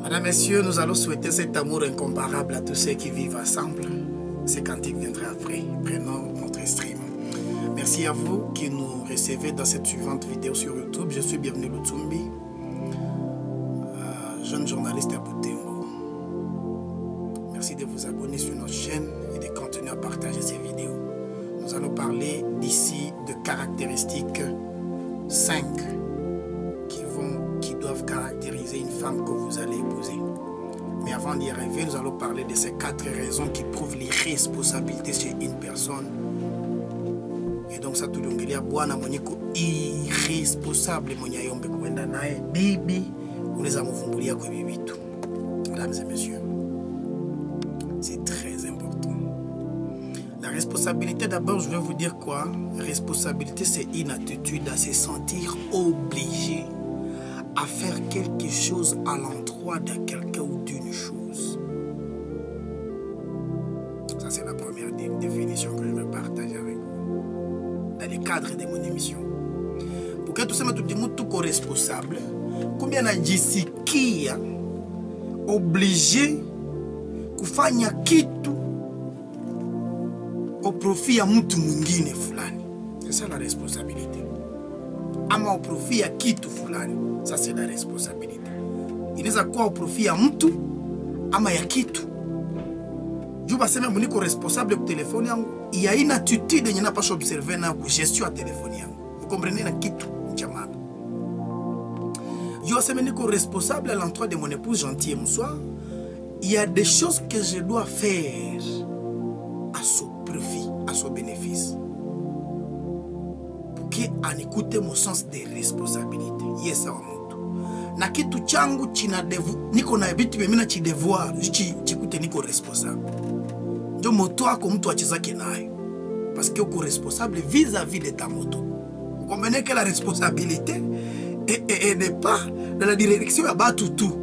Mesdames, Messieurs, nous allons souhaiter cet amour incomparable à tous ceux qui vivent ensemble. Ces cantiques viendraient après. Prenons notre stream. Merci à vous qui nous recevez dans cette suivante vidéo sur YouTube. Je suis bienvenu Lutsumbi, jeune journaliste à Butembo. Merci de vous abonner sur notre chaîne et de continuer à partager ces vidéos. Nous allons parler d'ici de caractéristiques 5 qui doivent caractériser une femme que vous allez épouser. Mais avant d'y arriver, nous allons parler de ces 4 raisons qui prouvent l'irresponsabilité chez une personne. Et donc ça tout le monde a bwana mwenyeko irresponsable mwenye yombe kuenda naye bibi unaweza mvumbulia kwa bibi tu. Mesdames et messieurs, c'est très important. La responsabilité, d'abord, je vais vous dire quoi? Responsabilité, c'est une attitude à se sentir obligé à faire quelque chose à l'endroit de quelqu'un ou d'une chose. Ça, c'est la première définition que je vais partager avec vous dans le cadre de mon émission. Pour que tout ça, tout le monde soit responsable, combien de jisikia obligé kufanya kitu au profit ya mtu mwingine fulani. C'est ça la responsabilité. Ama au profit ya kitu fulani. Ça c'est la responsabilité. Inaweza kuwa au profit ya mtu ama ya kitu. Juba sema mniko responsable kwa telefoni yangu. Il y a une attitude yenye napaswa observer na gestion ya telefoni yangu. Vous comprenez na kitu chamana. Juba sema niko responsable à l'endroit de mon épouse gentille msoir. Il y a des choses que je dois faire à son profit, à son bénéfice. Pour qu'on écoute mon sens de responsabilité. Yes, ça va monter. Na kitu changu china devu, niko na vitu vimina chi devoir, chikute niko responsable. Ndio moto wako mtu achezake nayo. Parce que uko responsable vis-à-vis de ta moto. Vous comprenez que la responsabilité n'est pas dans la direction ya batu tout,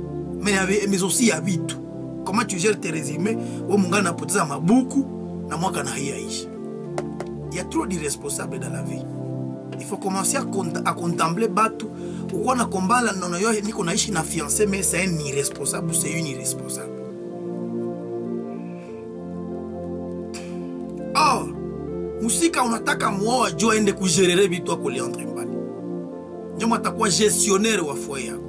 mais aussi ya vitu. Comment tu gères tes résumés? Au munga na poteza mabuku na mwaka na hiaishi. Il y a trop d'irresponsables dans la vie. Il faut commencer à contempler batu. Ou on a combat la non yo niko naishi na fiancé mais c'est un irresponsable, c'est une irresponsable. Oh, musika unataka muoa jua ende kugerere vitu ako Leandre Mbali. Ndio mtakuwa gestionnaire wa foyer yako.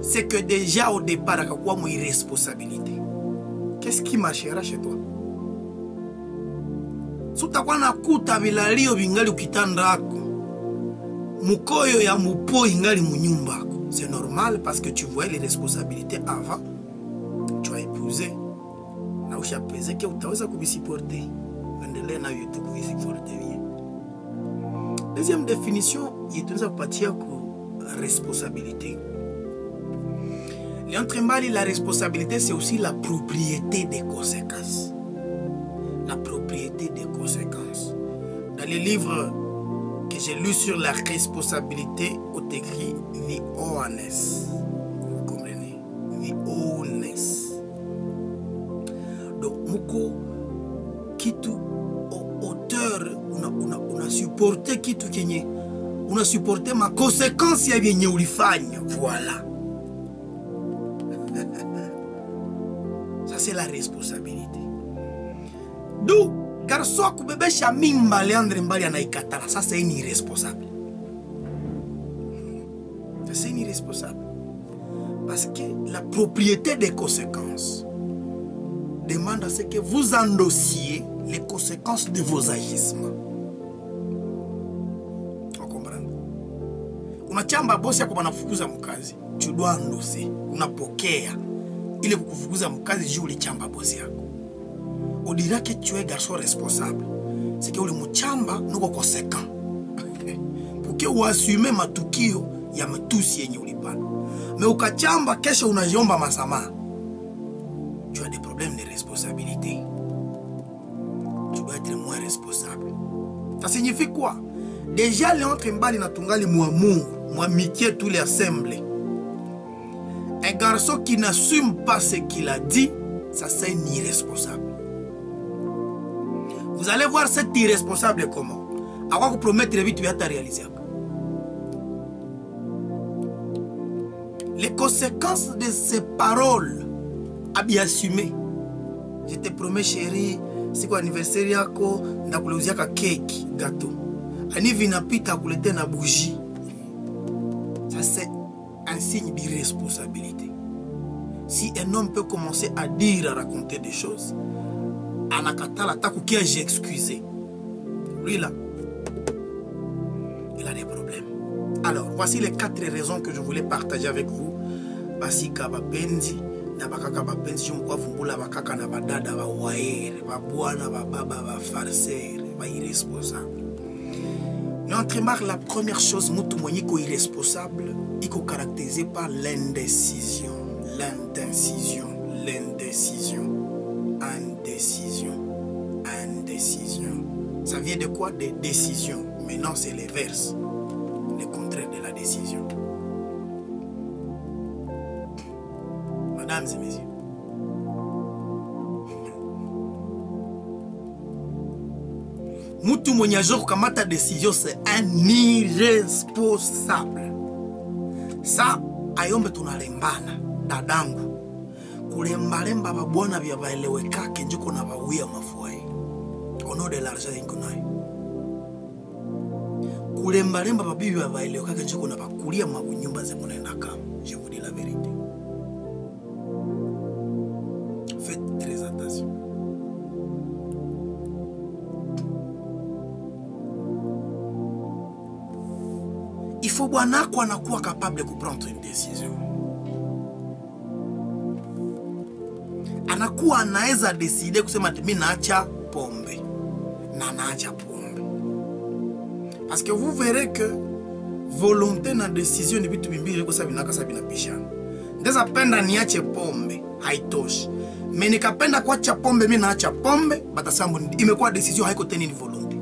C'est que déjà au départ akakuwa mu irresponsabilité. Qu'est-ce qui marchera chez toi? Si utakuwa nakuta vilalio vingali ukitandako, mukoyo ya mupo ingali munyumba yako, c'est normal parce que tu vois les responsabilités avant. Tu as épousé. Na ushapeze que utaweza kubisupporter. Endelea na yote kubisupporter bien. Deuxième définition, il te partir à responsabilité. La responsabilité, c'est aussi la propriété des conséquences. La propriété des conséquences. Dans les livres que j'ai lus sur la responsabilité, on écrit the honest. Vous comprenez? The honest. Donc, muko kitu auteur, on a supporté kitu kenye, on a supporté ma conséquence ya vyenye ulifanya. Voilà. Ça c'est la responsabilité. D'où garçon kubebesha mimba Leandre Mbali anaikatala. Ça c'est une irresponsable. Ça c'est une irresponsable. Parce que la propriété des conséquences demande à ce que vous endossiez les conséquences de vos agissements. On comprend? Unachamba bosi yako banafukuza mkazi, tu dois endosser. Unapokea ile kukufukuza mkazi juu ulichamba bosi yako. On dira que tu es garçon responsable. C'est que ule mchamba nuko conséquent. Pour que tu assume matukio ya matusi yenye ulipana. Mais ukachamba kesho unajiomba masamaha. Tu as des problèmes de responsabilité. Tu dois être moins responsable. Ça signifie quoi? Déjà Leandre Mbali na tungali muamour, muamitié tous les assemblées. Un garçon qui n'assume pas ce qu'il a dit, ça c'est un irresponsable. Vous allez voir cet irresponsable comment? Avant de promettre vite, tu vas te réaliser. Les conséquences de ces paroles à bien assumer. Je te promets chérie, siku anniversaire yako ndakuleuzia ka cake, gâteau. Ani vinapita kulete na bougie. Ça c'est un signe d'irresponsabilité. Si un homme peut commencer à dire, à raconter des choses, anakatala takukia j'ai excusé. Lui là, il a des problèmes. Alors, voici les 4 raisons que je voulais partager avec vous. Basika bapenzi, na bakaka bapenzi, je m'kwa fumbula bakaka na badada ba waere, ba bwana ba baba ba farceur, ba irresponsable. Notre marque, la première chose, mutu mwenye ko irresponsable, iko caractérisé par l'indécision, l'indécision, l'indécision, indécision, indécision. Ça vient de quoi? Des décisions. Maintenant, c'est l'inverse, le contraire de la décision. Mesdames et messieurs, mutu mwenye ajo kukamata décision, c'est un irresponsable. Ça, ayombe tunalembana dadangu. Kulembalemba babwana vya baeleweka kenjiko na bawia mafuai. Ono de l'argent inkunayo. Kulembalemba babibi vya baeleweka kenjiko na bakulia mabunyumba ze munaenda kama. Je vous dis la vérité. Faites très attention. Il faut bwanako anakuwa capable de prendre une décision. Anakuwa anaweza decide kusema mimi naacha pombe. Na naacha pombe. Parce que vous verrez que volonté na décision ni vitu vimbili kwa sababu binaka sababu binapishana. Ndeza penda niache pombe, haitoshi. Mimi nikapenda kuacha pombe, mimi naacha pombe, batasambu imekuwa decision, haiko tena ni volonté.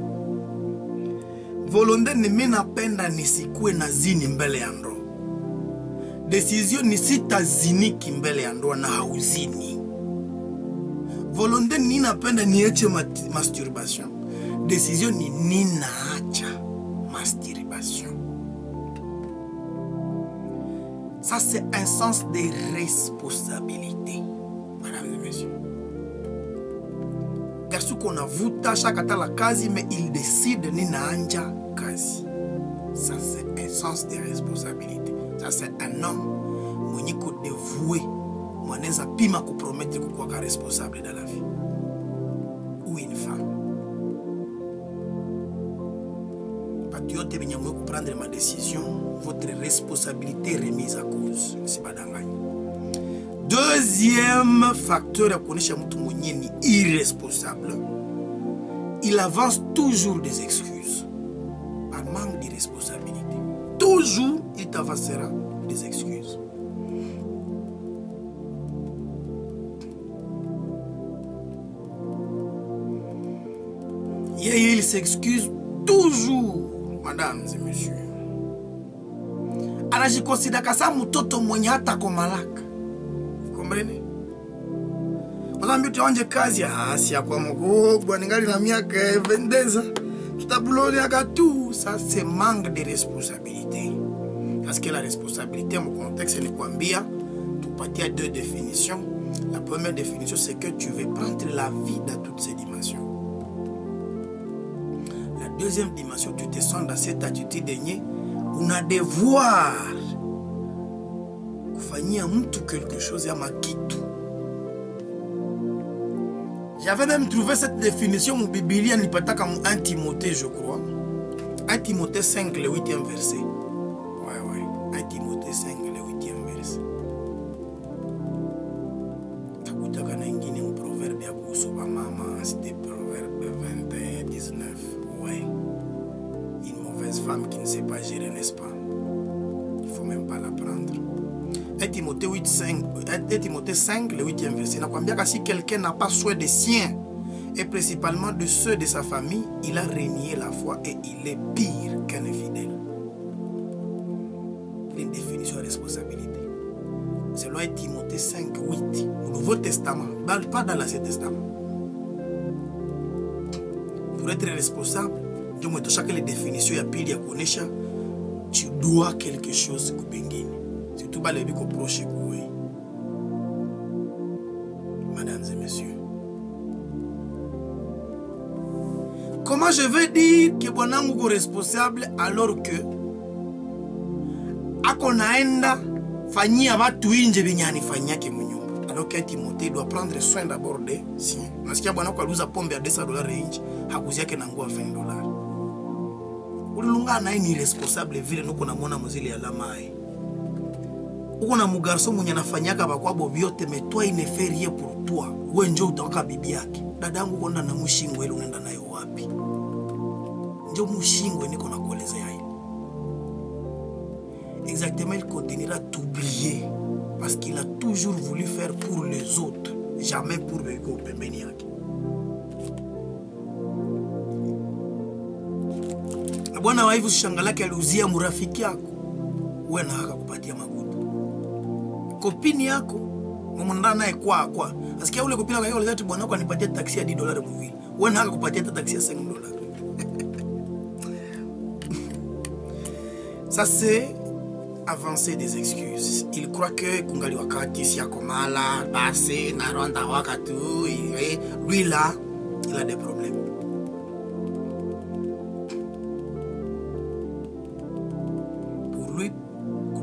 Volonté ni mimi napenda nisikue na zini mbele ya ndoa. Decision ni sitaziniki mbele ya ndoa na hauzini. Volonté ni napenda niache masturbation. Decision ni ninaacha masturbation. Ça c'est un sens de responsabilité. Mesdames et messieurs. Garçon qu'on a vuta chakata la kazi, mais il décide ni naanja kazi. Ça c'est un sens de responsabilité. Ça c'est un homme mwenye ko dévoué, mwaneza pima ko promettre ko kwa responsable dans la vie. Ou une femme. Patriote benyamwe ko prendre ma décision, votre responsabilité est remise à cause. C'est pas d'engagement. Deuxième facteur à connaître mtu mwenye ni irresponsable. Il avance toujours des excuses. Par manque de responsabilité. Toujours il t'avancera des excuses. Il s'excuse toujours, mesdames et messieurs. Anajikosida kasa mtoto mwenye hata komalaka. Comprenez? Mazambi tuanje kazi ya kwa mkubwa ningali na miaka 22 tutabuloni tout. Ça c'est manque de responsabilité. Parce que la responsabilité mon contexte ni kwambia tupatia 2 définitions. La première définition c'est que tu veux prendre la vie dans toutes ses dimensions. La deuxième dimension, tu te sens dans cette attitude dernier, on a devoir kufanyia mtu quelque chose ya makitu. J'avais même trouvé cette définition au Biblia nipataka mu 1 Timothée je crois. 1 Timothée 5 le 8e verset. Ouais. 1 Timothée 5 le 8e verset. Takutaka na ingine mu proverbe ya kuhusu mama, c'était proverbe 21:19. Ouais. Une mauvaise femme qui ne sait pas gérer, n'est-ce pas? Il ne faut même pas la prendre. 1 Timothée 5, le 8e verset. Si quelqu'un n'a pas soin des siens, et principalement de ceux de sa famille, il a renié la foi et il est pire qu'un infidèle. Une définition de responsabilité. Selon 1 Timothée 5, 8, au Nouveau Testament, pas dans l'Ancien Testament. Pour être responsable, chaque définition, tu dois quelque chose. Tu surtout les biko proche koué. Mesdames et messieurs, comment je vais dire que Bwanangu est responsable alors que akonaenda fanyia watu inje binyani fanyake mnyumba? Alors que Timothée doit prendre soin d'abord de siens. Nasikia Bwanangu aluza pombe à $200 inje, hakuzi yake na nguo $20. Ulunga na ni responsable vile nuko na mwana mzili ya lamai. Uko na mugarso mwenye anafanyaka bakwabo vyote, mais toi il ne fait rien pour toi. Wewe njoo utawaka bibi yake. Dadangu konda na mushingo ile unaenda nayo wapi? Njoo mushingo niko na kuelezea hili. Exactement, il continuera d'oublier parce qu'il a toujours voulu faire pour les autres, jamais pour Beko pembeni yake. Bwana wa hivyo shangalake aliuzia murafiki yako, wewe na haka kupatia maguta. Kopini yako mumunda naye kwa asikia ule kopini yako alizati bwana wako anipatie taksi ya $10 mvili, wewe na haka kupatia taksi ya $5. Ça c'est avancer des excuses. Il croit que kungali wakati si akomala basi na ronda wakati lui là il a des problèmes.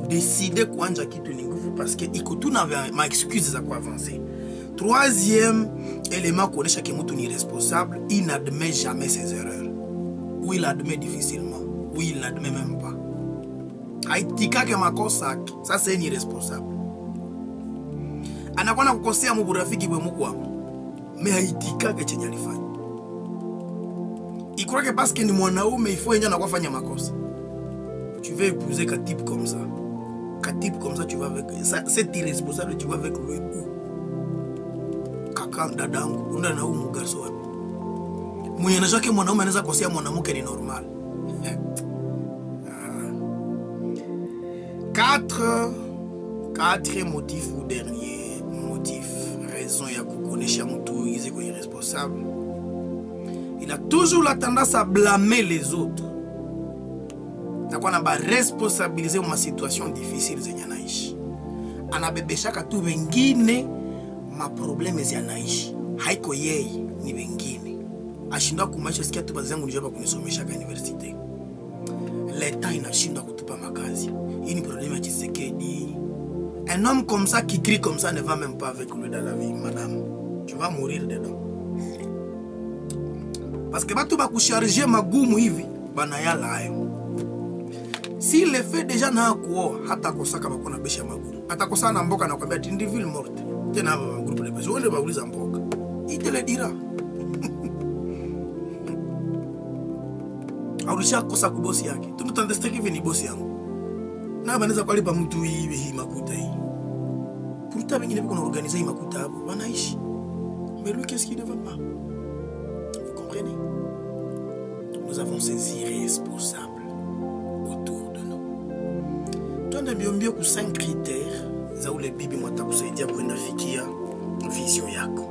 Décider kuanja kitu ni nguvu parce que iko tu na ma excuse za kwa avancer. Troisième élément kuonesha que mtu ni responsable, il n'admet jamais ses erreurs. Ou il admet difficilement, ou il n'admet même pas. Aitika ke makosa, ça c'est ni responsable. Anakuwa na kukosea mburafiki bwe mkwa, mais aitika ke chenye alifanya. Il croit que parce que ni mwanaume il faut yenye anakuwa fanya makosa. Tu veux épouser un type comme ça. Un type comme ça, tu vas avec ça, c'est irresponsable, tu vas avec lui où? Kaka dadangu, unda na umu garso wapi? Mwenye najua ke mwanaume anaweza kosea mwanamke ni normal. Quatre motifs ou dernier motif, raison ya kukonesha mtu izi ko irresponsable. Il a toujours la tendance à blâmer les autres. Takuwa na ba responsabiliser ma situation difficile zenye anaishi. Anabebeshaka tu wengine ma probleme zenye anaishi. Haiko yeye ni wengine. Ashindwa kumaisha sikia tu bazi yangu nijaba kunisomesha kwa university. Leta inashindwa kutupa makazi. Hii ni problème ya Tshisekedi. Un homme comme ça qui crie comme ça ne va même pas avec lui dans la vie, madame. Tu vas mourir dedans. Parce que batu ba kucharger magumu hivi bana yala hayo. Si le fait déjà na kuoa hata kosaka bakona besha magumu. Hata kosana mboka na kwambia Tindiville morte. Tena groupe de personnes wende bauliza mboka. Il te le dira. Aulisha kosa kubosi yake. Tumutandeste hivi ni bosi yangu. Na banaweza kulipa mtu hivi makuta hii. Pourtant wengine biko na organiser makuta hapo wanaishi. Mais lui qu'est-ce qu'il ne va pas? Vous comprenez? Nous avons ces irresponsables autour de nous. Tuende mbio ku 5 critères za ule bibi mwata kusaidia kwenda fikia vision yako.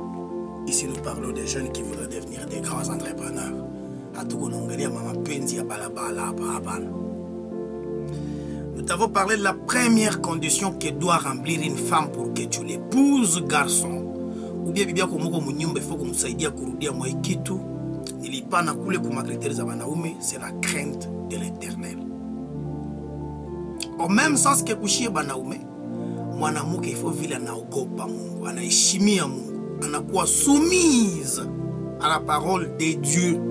Ici nous parlons des jeunes qui voudraient devenir des grands entrepreneurs. Hatuko naongelea mama penzi ya balabala hapa. Nous avons parlé de la première condition que doit remplir une femme pour que tu l'épouses, garçon. Ou bien bibi yako moko munyumba ifo kumsaidia kurudia mwa kitu nilipana kule kuma critères za wanaume, c'est la crainte de l'Éternel. Au même sens que kushie banaume, mwanamke ifo vile anaogopa Mungu, anaheshimia Mungu, anakuwa soumise à la parole de Dieu.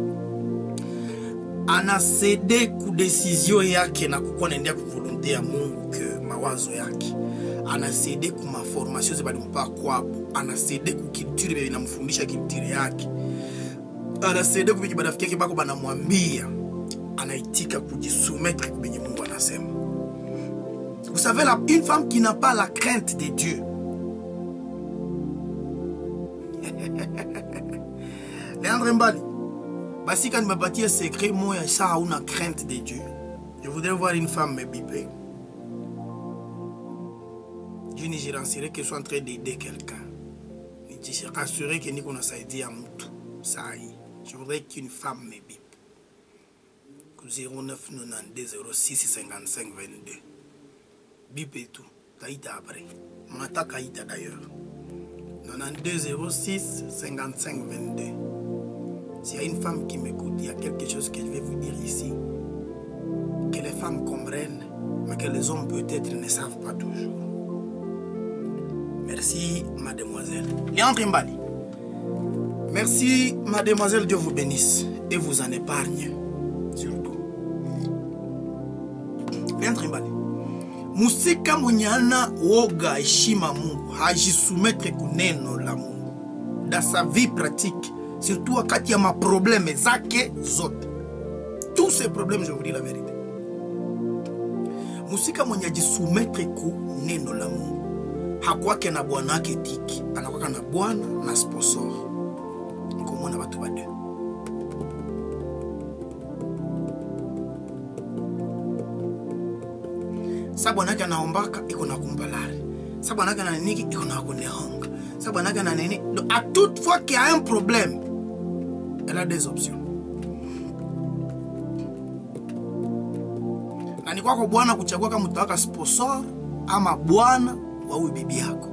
Ana cédé ku décision yake na kukuwa naendea ku volonté ya Mungu ke mawazo yake. Ana cédé ku ma formation zibali mpa kwabo. Ana cédé ku culture bebe inamfundisha culture yake. Ana cédé ku biki yake bako banamwambia. Anaitika kujisoumettre ku benye Mungu anasema. Vous savez, une femme qui n'a pas la crainte de Dieu. Léandre Mbali. Si quand je me bâtis un secret, moi, ça a une crainte de Dieu. Je voudrais voir une femme me biper. Je n'y rassurer que je suis en train d'aider quelqu'un. Je suis rassuré que nous avons dit à tout. Ça y est. Je voudrais qu'une femme me bipe. 09 92 06 55 22. Bip et tout. Taïta après. Mata Kaïta d'ailleurs. 92 06 55 22. S'il y a une femme qui m'écoute, il y a quelque chose que je vais vous dire ici. Que les femmes comprennent, mais que les hommes peut-être ne savent pas toujours. Merci, mademoiselle. Léandre Mbali. Merci, mademoiselle. Dieu vous bénisse et vous en épargne. Surtout. Léandre Mbali. Musika munyana woga heshima Mungu. Hajisumetre kuneno la Mungu. Dans sa vie pratique. Surtout wakati ya maprobleme zake zote. Tous ces problèmes, je vous dis la vérité. Musika mwenye ajisumetre kuneno la Mungu. Hakwake na bwana yake tiki. Anakwaka na bwana na sponsor. Nikomona watu bade. Sa bwana yake anaombaka iko na kumbalari. Sa bwana yake na niki iko na kunehonga. Sa bwana yake na nini. Donc à toute fois qu'il y a un problème, elle a des options. Na ni kwako bwana kuchagua kama mtawaka sponsor ama bwana wa huyu bibi yako.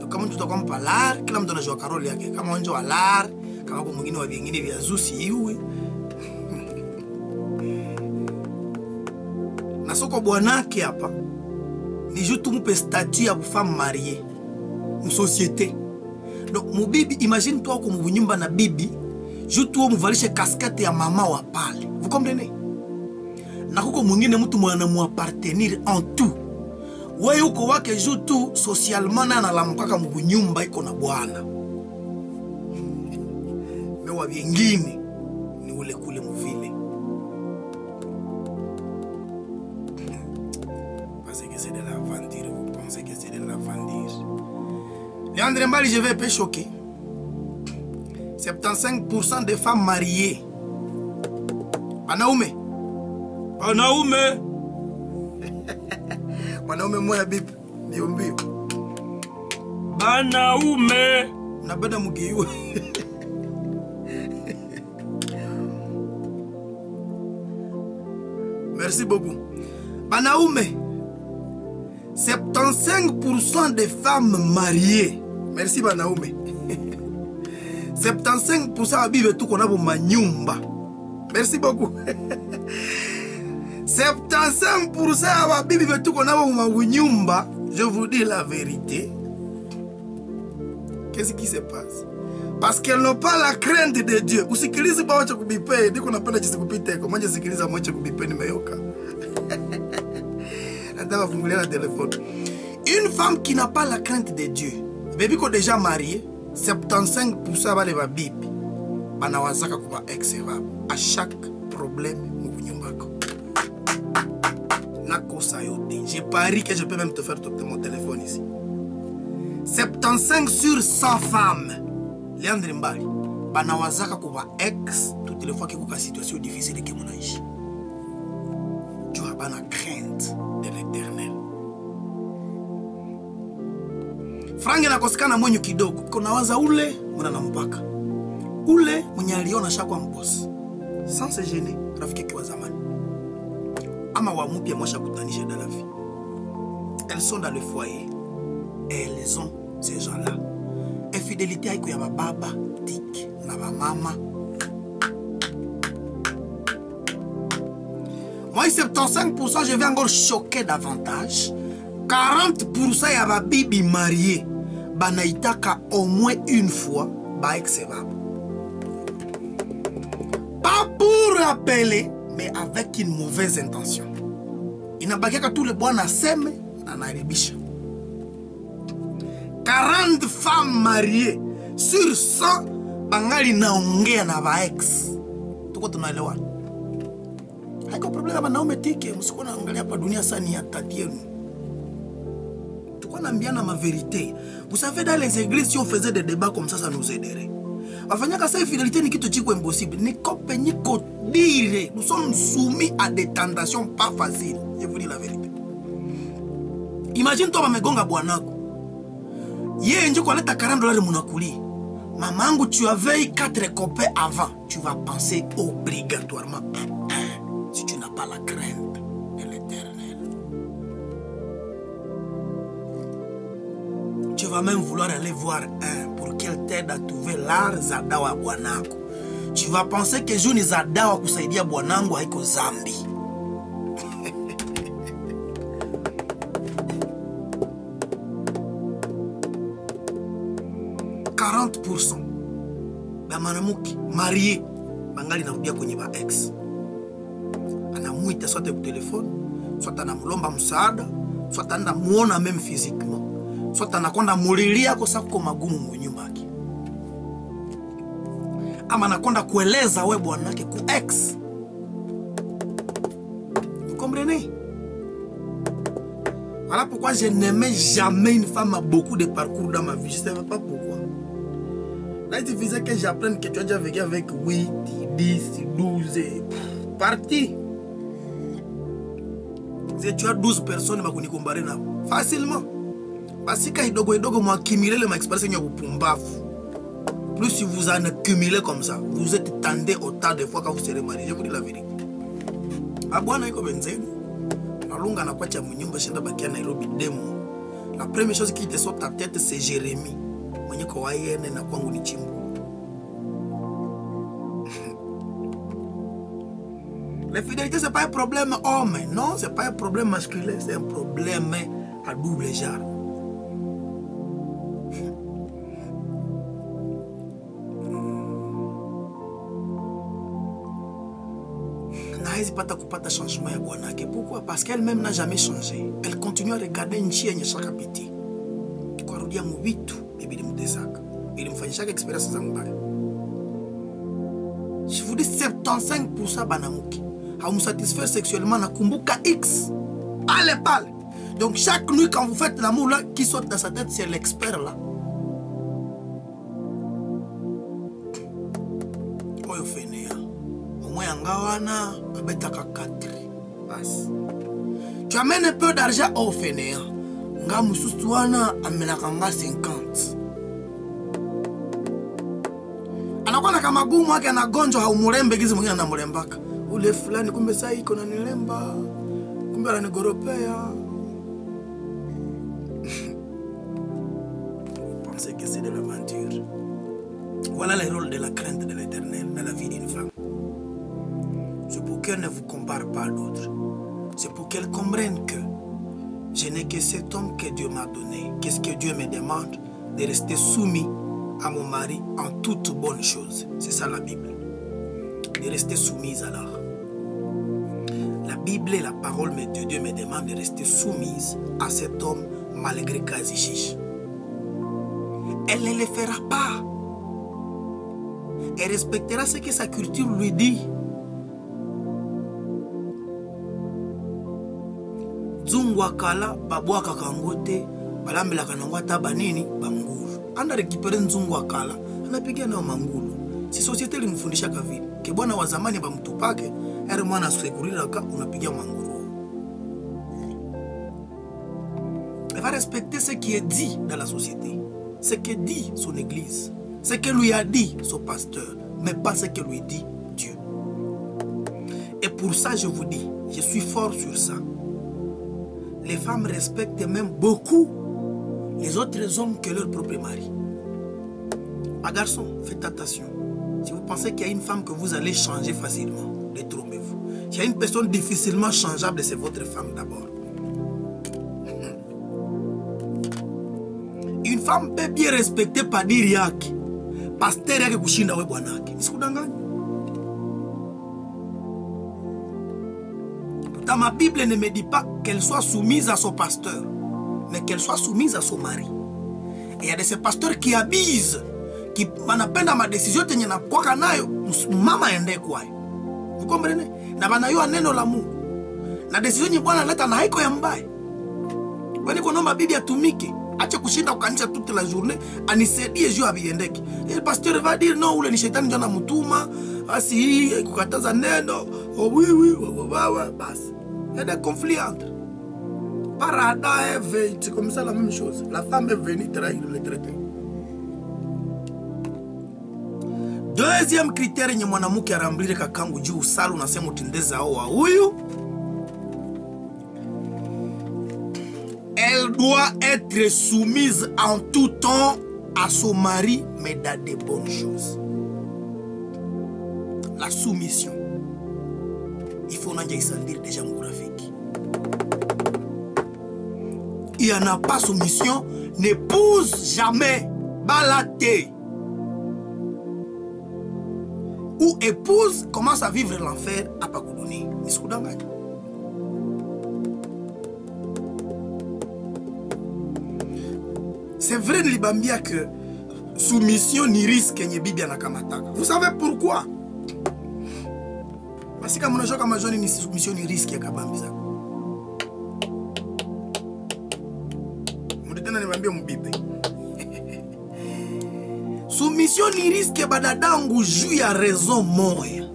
Kama mtu utakuwa mpalar, kila mtu anajua karoli yake. Kama wanje wa lar, kama kwa mwingine wa vingine vya zusi iwe. Na soko bwanake hapa ni juste mpe statut ya femme mariée en société. Donc mubibi, imagine toi comme munyumba na bibi, juste toi muvalishe casquette ya mama wa pale. Vous comprenez? Na kuko mwingine mtu mwana mu appartenir en tout. Wewe uko wake juu tu socialement na analamkaka mbunyumba iko na bwana. Mewa vingine ni ule kule mvile. Parce que c'est de la vendire, vous pensez que c'est de la vendire. Léandre Mbali, je vais être choqué. 75% des femmes mariées. Banaume. Banaume. Banaume moya bibi niombe. Banaume na bada mugiyo. Merci beaucoup. Banaume, 75% des femmes mariées. Merci banaume. 75% bibi tu kona bo manyumba. Merci beaucoup. 75% ya bibi vetu kona bo nyumba, je vous dis la vérité. Qu'est-ce qui se passe? Parce qu'elles n'ont pas la crainte de Dieu. Usikilize ba wacha kubipe, ndiko napenda chisikupite, kwa manje sikiliza mwacha kubipe nimeyoka. Nataka fungulia la téléphone. Une femme qui n'a pas la crainte de Dieu, baby ko déjà marié, 75% bale ba bibi banawazaka kuba ex à chaque problème mu nyumbako. J'ai pari que je peux même te faire toquer mon téléphone ici. 75 sur 100 femmes. Léandre Mbali. Banawazaka kuba ex toutes les fois qu'il y a une situation difficile que mon aishi. Tu as pas la crainte de l'éternel. Frange na kosikana mwenye kidogo. Kuna waza ule mwana na mpaka. Ule mwenye aliona shakwa mboss. Sans se gêner, rafiki kwa zamani. Ama wa mupia mwasha kutanisha dans la vie. Elles sont dans le foyer. Et elles ont ces gens-là. Infidélité avec ya baba, tic, na mama. Moi, 75%, je vais encore choquer davantage. 40% ya ba bibi marié. Banaitaka au moins une fois, ba ex-evab. Pas pour rappeler, mais avec une mauvaise intention. Il n'a pas qu'à tout le bon à s'aimer, on a rébisha. 40 femmes mariées sur 100, bangali naongea na ba ex. Tuko tunaelewa. Haiko problema banaume tike, msiko naangalia hapa dunia sani ya tati yenu. Tuko naambiana ma vérité. Vous savez, dans les églises, si on faisait des débats comme ça nous aiderait. Afanyaka sa fidélité ni kitu chiko impossible. Ni kope ni dire. Nous sommes soumis à des tentations pas faciles. Je vous dis la vérité. Imagine toi bamegonga bwanako. Yeye nje kwa leta $40 munakuli. Mamangu, tu avais 4 copains avant. Tu vas penser obligatoirement si tu n'as pas la crainte de l'éternel. vas même vouloir aller voir un pour qu'elle t'aide à trouver l'art za dawa bwanako. Tu vas penser que juu ni za dawa kusaidia bwanangu haiko zambi. Ba manamuki marié bangali narudia kwenye ba ex. Anamuita sote kwa telefone, sote anamlomba msaada, sote anamuona même physiquement. Sote anakonda mulilia kwa sababu magumu mu nyumba yake. Ama anakonda kueleza wewe bwanake ku ex. Vous comprenez? Voilà pourquoi je n'aimais jamais une femme à beaucoup de parcours dans ma vie. Je ne sais pas pourquoi. Là, il suffisait que j'apprenne que tu as déjà vécu avec 8, 10, 12, parti. Si tu as 12 personnes, tu peux comparer facilement. Parce que si vous accumulez les expériences, plus si vous en accumulez comme ça, vous êtes tendé autant de fois quand vous serez marié. Je vous dis la vérité. La première chose qui te sort ta tête, c'est Jérémie. La fidélité, ce n'est pas un problème homme. Non, ce n'est pas un problème masculin, c'est un problème à double genre. Naïs pas ta changement. Pourquoi? Parce qu'elle-même n'a jamais changé. Elle continue à regarder une chienne chaque petit. Je vous dis 75% banamuki. À vous satisfaire sexuellement, na kumbuka X. Pale. Donc chaque nuit quand vous faites l'amour là, qui saute dans sa tête, c'est l'expert là. Oyo fenea. Au moins angawana, abetaka 4. Passe. Tu amènes un peu d'argent au fenea. Nga musustuana amenakanga 50. Anakuwa kama magumu yake anagonjwa haumurembe gizi mwingine anamurembaka. Ule fulani kumbe saa iko na nilemba. Kumbe ananigoropea. Pensez que c'est de l'aventure. Voilà le rôle de la crainte de l'Éternel dans la vie d'une femme. C'est pour qu'elle ne vous compare pas à d'autres. C'est pour qu'elle comprenne que je n'ai que cet homme que Dieu m'a donné. Qu'est-ce que Dieu me demande? De rester soumis à mon mari en toutes bonnes choses. C'est ça la Bible. De rester soumise alors. La Bible et la parole de Dieu me demandent de rester soumise à cet homme malgré Kazichiche. Elle ne le fera pas. Elle respectera ce que sa culture lui dit. Zungwakala babwaka kangote balambela kanangwa tabanini bangulu. Anda récupérer nzungwakala anapiga na mangulu. Si société limfundisha kavili. Ke bwana wa zamani bamtupake, ere mwana sekurira ka unapiga mangulu. Elle va respecter ce qui est dit dans la société. Ce que dit son église. Ce que lui a dit son pasteur. Mais pas ce que lui dit Dieu. Et pour ça je vous dis, je suis fort sur ça. Les femmes respectent même beaucoup les autres hommes que leur propre mari. Ma garçon, faites attention. Si vous pensez qu'il y a une femme que vous allez changer facilement, détrompez-vous. S'il y a une personne difficilement changeable, c'est votre femme d'abord. Une femme peut bien respecter par dire yaki. Pasteur yaki kushinda we bwanaki. Nisikudanganya. Dans ma Bible ne me dit pas qu'elle soit soumise à son pasteur, mais qu'elle soit soumise à son mari. Et il y a de ces pasteurs qui abusent, qui manapenda ma décision tenyana kwa kanayo mama ende kwayo. Vous comprenez? Na banayo neno la Mungu. Na décision ni bwana leta na haiko ya mbaya. Kwani kunomba bibi atumike, acha kushinda kukanisa toute la journée, anisaidie juu abiendeke. Et le pasteur va dire non, ule ni shetani ndio anamtuma, asi kukataza neno. Oh oui, basi. Il y a des conflits entre. Par Adam et Ève, c'est comme ça la même chose. La femme est venue trahir le traité. Deuxième critère, ni mwanamuke arambire kakangu juu salu unasema utindeza oa huyu. Elle Elle doit être soumise en tout temps à son mari, mais dans de bonnes choses. La soumission. Il faut dire déjà mon graphique. Il n'y en a pas soumission, n'épouse jamais. Balaté. Ou épouse commence à vivre l'enfer à Pagoudoni. C'est vrai, Libambia, que soumission ni risque ni Bibia Nakamataka. Vous savez pourquoi? Parce que mon jour comme je ni soumission ni risque ya Kabambiza. Mudetana ni Bambia mubibe. Soumission ni risque badadangu juu ya raison moya.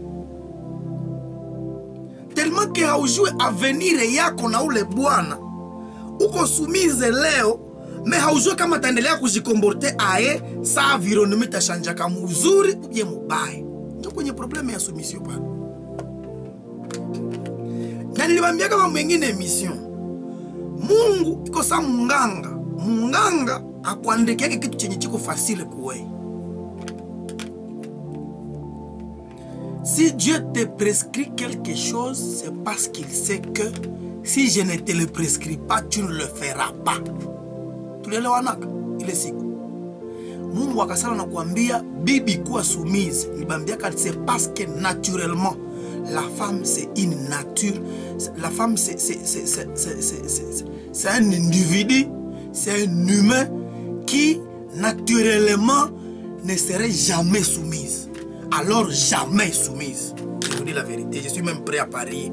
Tellement que haujue avenir yako na ule bwana. Uko soumise leo, mais haujue kama taendelea kujikomporte aye sa environnement tashanja kama mzuri ou bien mubaya. Ndio kwenye probleme ya soumission pale. Na niliwaambia kama mwingine emission. Mungu iko sa munganga. Munganga akuandikia kitu chenye chiko facile kuwe. Si Dieu te prescrit quelque chose, c'est parce qu'il sait que si je ne te le prescris pas, tu ne le feras pas. Tu le lewanaka, il est siku. Mungu akasala na kuambia bibi kuwa soumise. Nibambia car c'est parce que naturellement la femme c'est une nature. La femme c'est un individu, c'est un humain qui naturellement ne serait jamais soumise. Alors jamais soumise. Je vous dis la vérité, je suis même prêt à parier.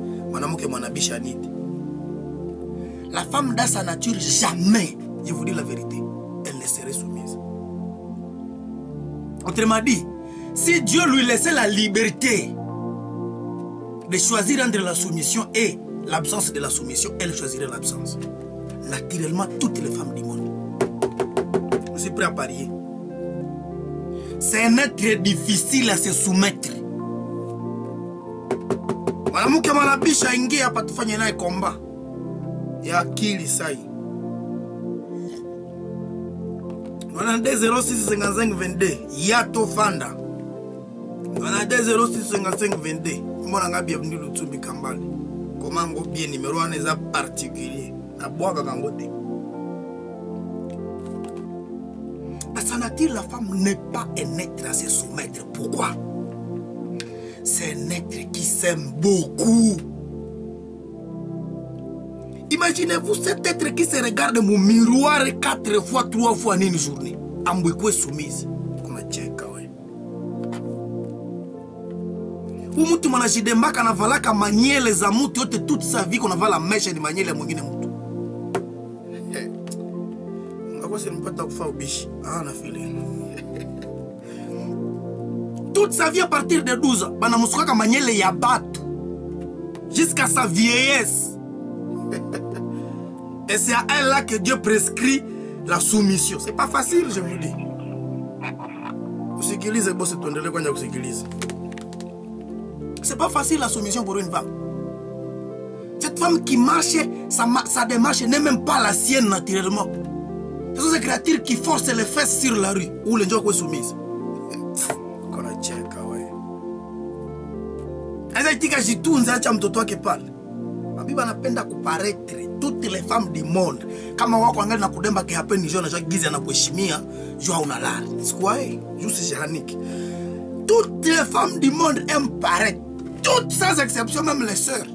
La femme dans sa nature, jamais, je vous dis la vérité, elle ne serait soumise. Autrement dit, si Dieu lui laissait la liberté de choisir entre la soumission et l'absence de la soumission, elle choisirait l'absence. Naturellement, toutes les femmes du monde. Je suis prêt à parier. C'est un être difficile à se soumettre. Mwanamke mwanabisha ingia hapa tufanye naye komba ya akili sai. Wana 2065522 yato fanda. Wana 2065522 mbona ngapi ya mndilu tumbi kambali. Komango bien numéro 1 eza particulier. Na bwaka kangote. À sa nature, la femme n'est pas un être à se soumettre. Pourquoi? C'est un être qui s'aime beaucoup. Imaginez-vous cet être qui se regarde mon miroir 4 fois, 3 fois en une journée. Ambouikwe soumise. Kuna cheka we. Ou mtu manajidembaka na valaka manyele za mtu yote toute sa vie qu'on avala mesha ni manyele mwingine mtu. Toute sa vie à partir de 12 ans, banamusukaka manyele ya batu jusqu'à sa vieillesse. Et c'est à elle là que Dieu prescrit la soumission. C'est pas facile, je vous dis. C'est pas facile la soumission pour une femme. Cette femme qui marche, sa démarche n'est même pas la sienne naturellement. Ce sont ces créatures qui forcent les fesses sur la rue où les gens sont soumises. Toutes les femmes du monde, kama wako angali na kudemba ke happen njo na giza na kuheshimia jo hauna lala. Sikwae, juste jahaniki. Toutes les femmes du monde aiment paraître, toutes sans exception, même les sœurs.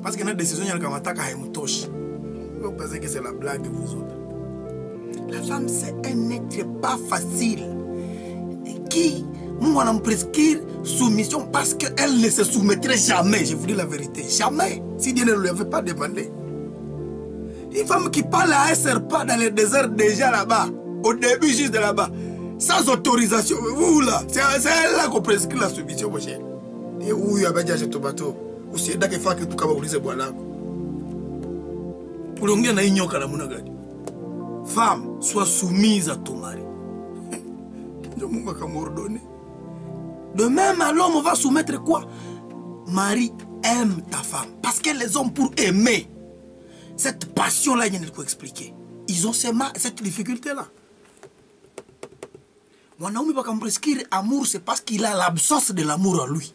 Parce que notre décision est comme attaque à Moutoche. Vous pensez que c'est la blague vous autres. La femme c'est un être pas facile qui nous allons prescrire soumission parce qu'elle ne se soumettrait jamais. Je vous dis la vérité, jamais. Si Dieu ne lui avait pas demandé. Une femme qui parle à un serpent dans le désert déjà là-bas, au début juste de là-bas, sans autorisation, vous là, c'est elle là qu'on prescrit la soumission, mon cher. Et où il y a déjà ce bateau, où c'est là qu'il faut que tout le monde se boit là. Pour l'ongé, on a ignoré la monogame. Femme, sois soumise à ton mari. De même, l'homme va soumettre quoi? Marie, aime ta femme. Parce que les hommes, pour aimer, cette passion-là, il y a quoi expliquer. Ils ont cette difficulté-là. Mwanaume va prescrire amour, c'est parce qu'il a l'absence de l'amour en lui.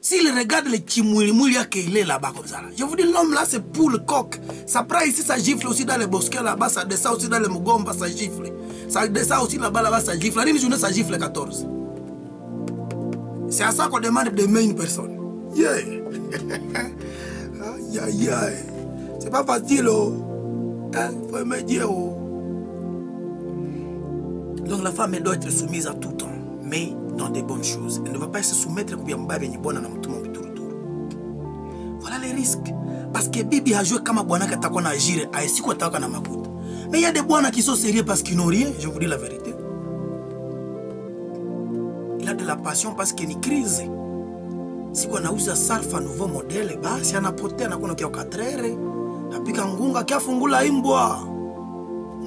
S'il regarde les chimouili qu'il est là-bas comme ça, je vous dis, l'homme là, c'est pour le coq. Ça prend ici, ça gifle aussi dans les bosquets là-bas, ça descend aussi dans les mugomba, ça gifle. Ça descend aussi là-bas, ça gifle. La journée, ça gifle 14. C'est à ça qu'on demande d'aimer une personne. Yeah. Aïe, aïe, aïe. C'est pas facile, oh. Hein? Faut aimer Dieu, oh. Donc la femme, elle doit être soumise à tout temps, mais dans des bonnes choses. Elle ne va pas se soumettre à retour. Voilà les risques. Parce que Bibi a joué comme un bonheur qui t'a agir, a essayé quoi t'as na makuta. Mais il y a des bonheurs qui sont sérieux parce qu'ils n'ont rien, je vous dis la vérité. Il a de la passion parce qu'il y a une crise. Si on a usé Salfa nouveau modèle, bah si on a poté, on a connu qu'il y a 4 heures, on a piqué un gunga qui a fungula imboa.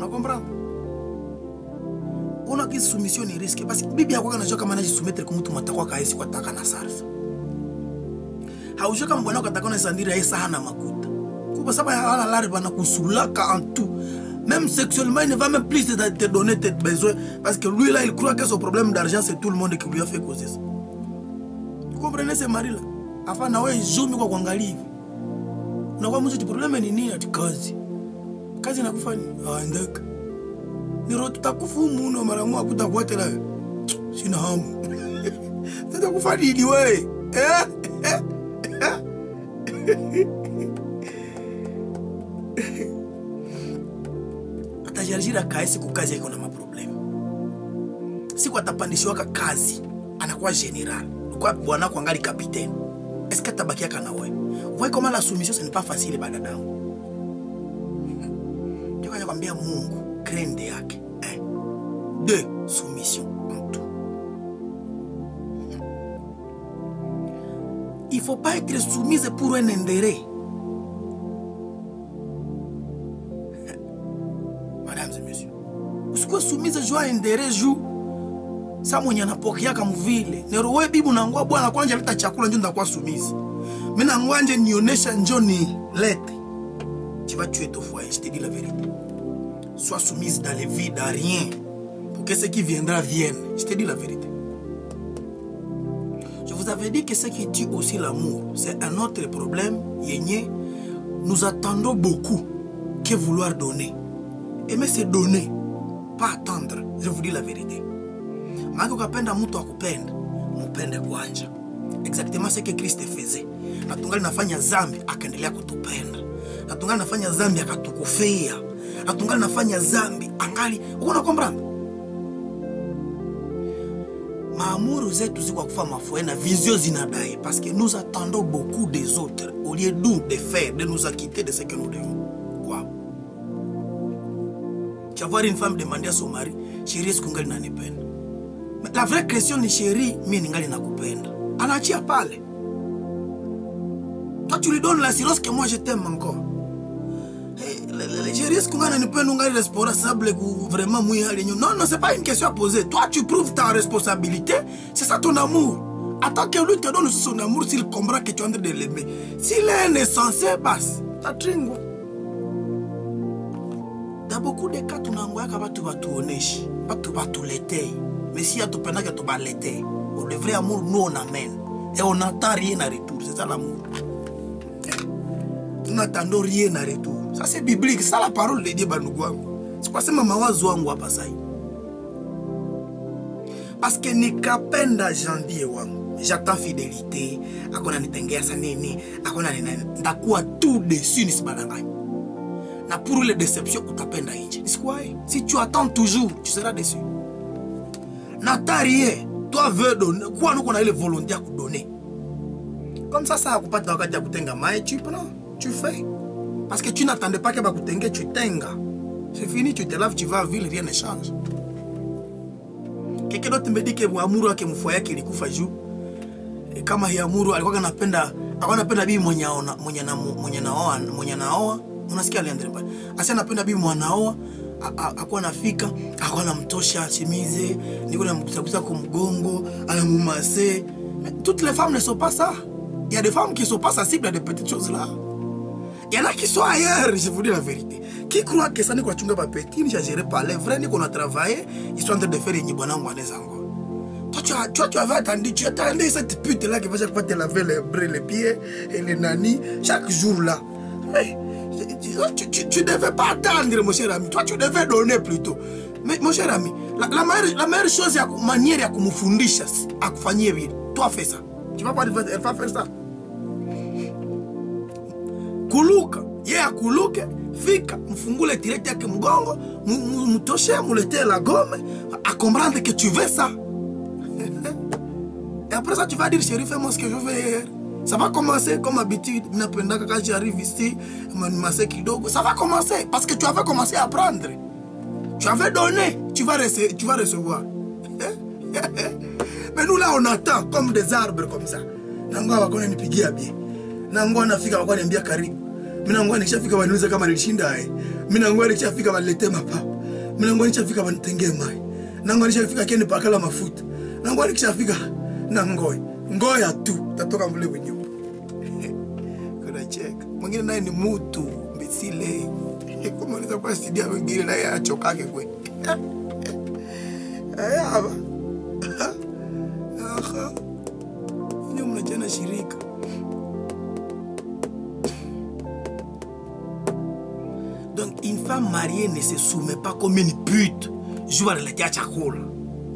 On comprend? On a qui soumission ni risque parce que Bibi a quoi na joka manaji soumettre comme tout matakwa kaisi kwa taka na Salfa. Haujua kama bwana katakona sandira yesa hana makuta. Kwa sababu hana lariba na kusulaka en tout. Même sexuellement, il ne va même plus te donner tes besoins. Parce que lui, là, il croit que son problème d'argent, c'est tout le monde qui lui a fait causer ça. Vous comprenez ce mari-là? Enfin, na wewe zomi kwa kuangalia. Na kwa mzee problème ni nini ati kazi? Kazi nakufanya. Ah, ndaka. Ni roho tutakufa muno mara moja kutakuatela. Sina hamu. Sasa kufanya nini wewe? Atajarjira kaisi kukazi yako na maproblemu. Siku atapandishwa kazi, anakuwa general. Kwa bwana kwa ngali capitaine. Est-ce que tabaki yaka na wewe? Voyez comment la soumission ce n'est pas facile badadamu. Ndio kanya kwambia Mungu krende yake. 2 soumission en tout. Il faut pas être soumise pour un intérêt. Mesdames et messieurs, usikuwe soumise jua intérêt juu sa mwenye anapokea kama vile nero wewe bibi unangua bwana kwanja leta chakula njoo ndakuwa soumise. Mimi nangua nje nionesha njoo ni lete. Tu vas tuer ton foyer, je te dis la vérité. Sois soumise dans les vies à rien pour que ce qui viendra vienne. Je te dis la vérité. Je vous avais dit que ce qui tue aussi l'amour, c'est un autre problème. Yénié, nous attendons beaucoup que vouloir donner. Aimer c'est donner, pas attendre. Je vous dis la vérité. Maki ukapenda mtu akupenda, mupende kwanza. Exactement ce que Christ faisait. Na tungali nafanya zambi akaendelea kutupenda. Na tungali nafanya zambi akatukufia. Na tungali nafanya zambi angali, uko comprendre? Maamuru zetu ziko kufa mafoe na vision zinadai parce que nous attendons beaucoup des autres au lieu de faire, de nous acquitter de ce que nous devons. Quoi? Tu vas voir une femme demander à son mari, chérie, est-ce qu'on gagne na nipenda? Mais la vraie question est chérie, mimi ningali nakupenda. Anaachia pale. Toi tu lui donnes l'assurance que moi je t'aime encore. Chérie, est-ce qu'on gagne na nipenda, ngali responsable vraiment moi non non, c'est pas une question à poser. Toi tu prouves ta responsabilité, c'est ça ton amour. Attends que lui te donne son amour s'il comprend que tu es en train de l'aimer. S'il est insensé, passe. Ça tringo. Dans beaucoup de cas, tu n'as pas tout tuoneshi, pas tout l'été. Mais si tu penses que tu vas l'été, le vrai amour, nous on amène. Et on n'attend rien en retour. C'est ça l'amour. Nous n'attendons rien en retour. Ça c'est biblique. C'est ça la parole de Dieu. C'est quoi c'est maman wazouangwa pasai? Parce que ni kapenda janvier wangu. J'attends fidélité. Akona nitengea sanini. Akona ndakuwa tout dessus nisibadanganya. Na pour les déceptions, utapenda inje. Si tu attends toujours, tu seras déçu. N'attends rien. Toi veux donner. Quoi nous qu'on a eu la volonté à donner. Comme ça a pas de wakati ya kutenga mai, tu prends, tu fais. Parce que tu n'attendais pas que bakutenge, tu tenga. C'est fini, tu te laves, tu vas à ville, rien ne change. Quelqu'un d'autre me dit que amour wake mfoya yake ilikufa juu. Kama hii amour alikuwa anapenda bibi mwenye naoa. Unasikia aliandre pale. Asi anapenda bibi mwanaoa, akuwa nafika, akuwa namtosha chemize, niko namkusakusa kwa mgongo, anamumase. Toutes les femmes ne sont pas ça. Il y a des femmes qui sont pas sensibles à des petites choses là. Il y en a qui sont ailleurs, je vous dis la vérité. Qui croit que ça n'est quoi tu n'as pas petit, ni géré par les vrais, ni qu'on a travaillé, ils sont en train de faire une bonne angoisse. Toi, tu avais attendu, tu attendais cette pute là qui va chaque fois te laver les pieds et les nannies, chaque jour là. Mais, tu devais pas attendre, mon cher ami. Toi, tu devais donner plutôt. Mais, mon cher ami, la meilleure chose, c'est la manière à me fundisha, à faire bien. Toi, fais ça. Tu vas pas faire ça. Kuluka, yeah, kuluka, fika, mfungule tirete yake mgongo, mutoshe, mulete la gomme, à comprendre que tu veux ça. Et après ça, tu vas dire, chérie, fais-moi ce que je veux. Ça va commencer comme habitude. Quand j'arrive ici, ça va commencer. Parce que tu avais commencé à apprendre. Tu avais donné, tu vas recevoir. Mais nous là, on attend comme des arbres comme ça. Nangwa wakona nipigia bien. Nangwa nafika wakona niambia karibu. Minangwa nikishafika waniuliza kama nilishinda hai. Minangwa nikishafika wanilete mapa. Minangwa nikishafika wanitengee mai. Nangwa nikishafika keni pakala mafuta. Nangwa nikishafika na ngoya tu tatoka mvule wenyewe. Kuna cheka. Mwingine naye ni mtu mbisile. Kama unaweza kwa studio wengine naye achokake kwe. Hapa. Aha. Nyo mnajana shirika. Donc une femme mariée ne se soumet pas comme une pute. Je vais la tia chakula.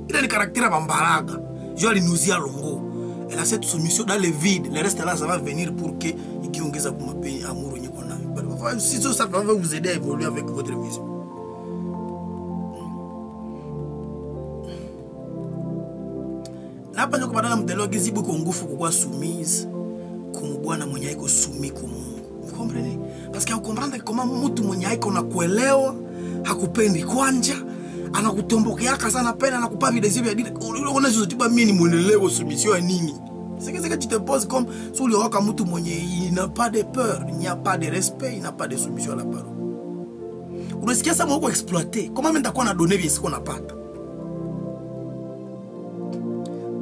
Il a le caractère bambaraga. Je vais nous y longo. Elle a cette soumission dans le vide. Le reste là, ça va venir pour que il ongeza kuma pays amour ni kona. Si ça va vous aider à évoluer avec votre vision. Napa nyoko badala mtelo gizibu ko ngufu kwa soumise kumubwana mwenye iko sumi ku Mungu. Vous comprenez? Parce que vous comprenez comment mtu mwenye iko na kuelewa hakupendi kwanja anakutombokeaka sana pena anakupa videzi vya dini. Unaona hizo tiba mimi ni mwelelewa soumission ya nini? C'est que tu te poses comme sur le roc mtu mwenye il n'a pas de peur, il n'y a pas de respect, il n'a pas de soumission à la parole. Unasikia ça mwako exploiter. Comment mimi nitakuwa na donner bien ce qu'on a pas?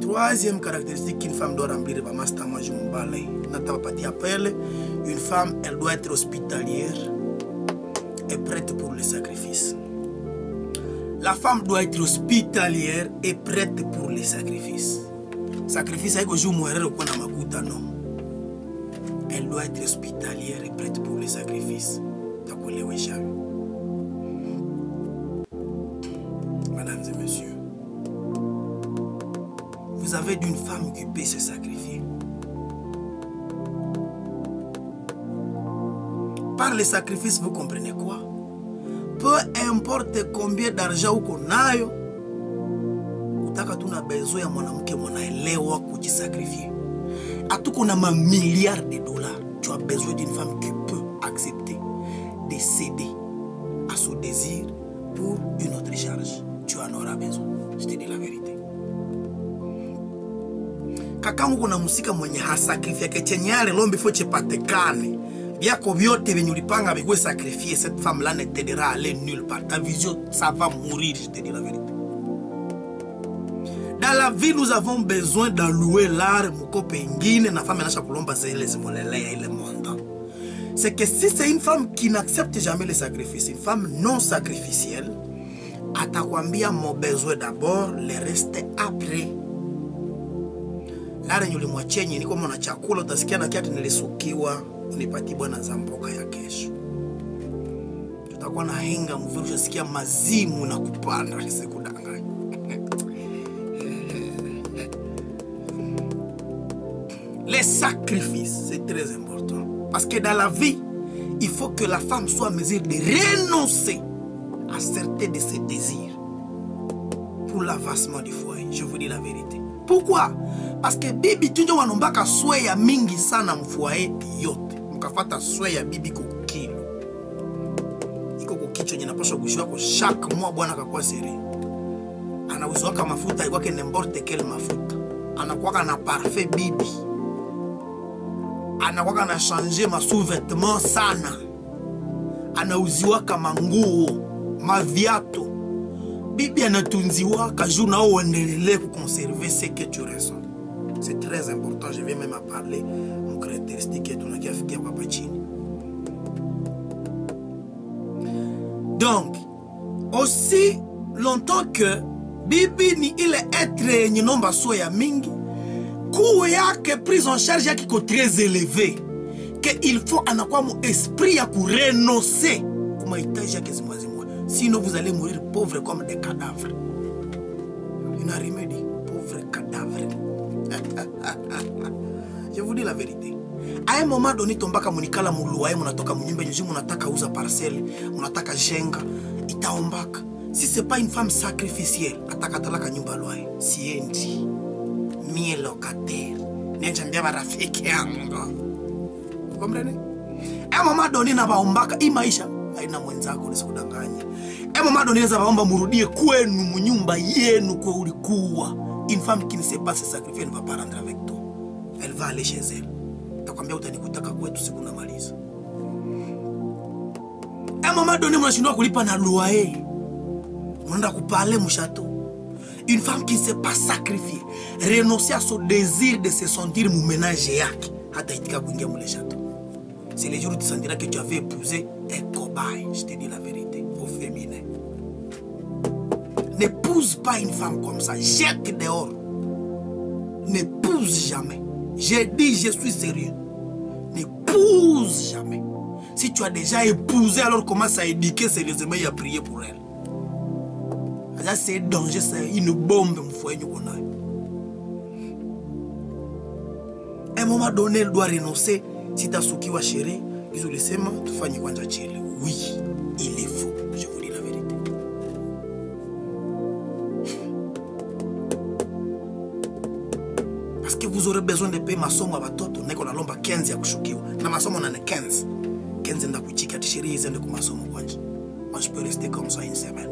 Troisième caractéristique qu'une femme doit remplir, une femme, elle doit être hospitalière et prête pour le sacrifice. La femme doit être hospitalière et prête pour les sacrifices. Sacrifice, c'est que je mourrai au point de ma non. Elle doit être hospitalière et prête pour les sacrifices. Mesdames et messieurs, vous avez d'une femme qui peut se sacrifier. Par les sacrifices, vous comprenez quoi? Peu importe combien d'argent qu'on a, tu as besoin de mwanamke mwanaelewa kujisacrifier. Atu kuna ma milliards de dollars, tu as besoin d'une femme qui peut accepter de céder à son désir pour une autre charge. Tu en auras besoin. Je te dis la vérité. Kaka mungu na musika mwenye hasakrifia kechenyale lombe fo chepatekane. Biako vyote venye ulipanga vikwe sacrifier, cette femme là ne t'aidera à aller nulle part. Ta vision, ça va mourir, je te dis la vérité. Dans la vie, nous avons besoin d'allouer l'art, moko pengine, na femme n'a kulomba zele zimolele ya ile monde. C'est que si c'est une femme qui n'accepte jamais les sacrifices, une femme non sacrificielle, atakwambia mon besoin d'abord, le reste après. Lara nyuli mwachenye ni kama na chakula utasikia na kiatu nilisukiwa unipati bwana za mboka ya kesho. Tutakuwa na henga mviru ushasikia mazimu na kupanda sikudanganya. Les sacrifices, c'est très important. Parce que dans la vie, il faut que la femme soit en mesure de renoncer à certains de ses désirs pour l'avancement du foyer. Je vous dis la vérité. Pourquoi? Parce que bibi tunjo wanombaka swaya mingi sana mfoyer yote. Mkafata swaya bibi kukilo. Iko kukicho nye napaswa kushiwa kwa chaque mois bwana kakua seri. Anauziwaka mafuta ikuwake n'importe quel mafuta. Anakuwaka na parfait bibi. Anakuwaka na changer ma sous-vêtements sana. Anauziwaka manguo. maviato. Bibi anatunziwa kajou na uendelele conserver ce que tu ressens. C'est très important, je vais même en parler en caractéristique et tout na kiafikia papa chini. Donc, aussi longtemps que bibi ni ile être ni nomba so ya mingi, coût yake prise en charge yake ko très élevé, que il faut anakuwa mu esprit ya ku renoncer kuma itaji yake zimwazimwa. Sinon vous allez mourir pauvre comme des cadavres. Une remède, pauvre cadavre. Je vous dis la vérité. À un moment donné, tombaka munikala muluwaye munatoka munyumba njumu munataka uza parcelle, munataka jenga, itaombaka. Si c'est pas une femme sacrificielle, atakatalaka nyumba loyer. Siendi. Mie locataire. Nenja mbia barafiki yangu. Vous comprenez? À un moment donné na baombaka imaisha haina mwenzako nisikudanganya. À un moment donné za baomba murudie kwenu munyumba yenu kwa ulikuwa. Une femme qui ne sait pas se sacrifier ne va pas rentrer avec toi. Elle va aller chez elle. Takwambia utanikutaka kwetu siku namaliza. À un moment donné mnashindwa kulipa na loyer. Mnaenda kupale mshato. Une femme qui ne sait pas sacrifier, renoncer à son désir de se sentir mu ménage yake, hata itika kuingia mule château. C'est le jour où tu sentiras que tu avais épousé un cobaye. Je te dis la vérité, au féminin. N'épouse pas une femme comme ça. Jette dehors. N'épouse jamais. J'ai dit, je suis sérieux. N'épouse jamais. Si tu as déjà épousé, alors commence à éduquer sérieusement et à prier pour elle. C'est un danger, c'est une bombe. À un moment donné, elle doit renoncer. Si tu as souki wa chéri, ils ont laissé moi, tu fais une chéri. Oui, il est faux. Je vous dis la vérité. Parce que vous aurez besoin de payer ma somme à votre autre. N'est-ce qu'on a l'ombre 15 ya kushukiwa. Na ma somme on en a 15. 15 nda kuchika chéri, ils ont ma somme kwanji. Moi je peux rester comme ça une semaine.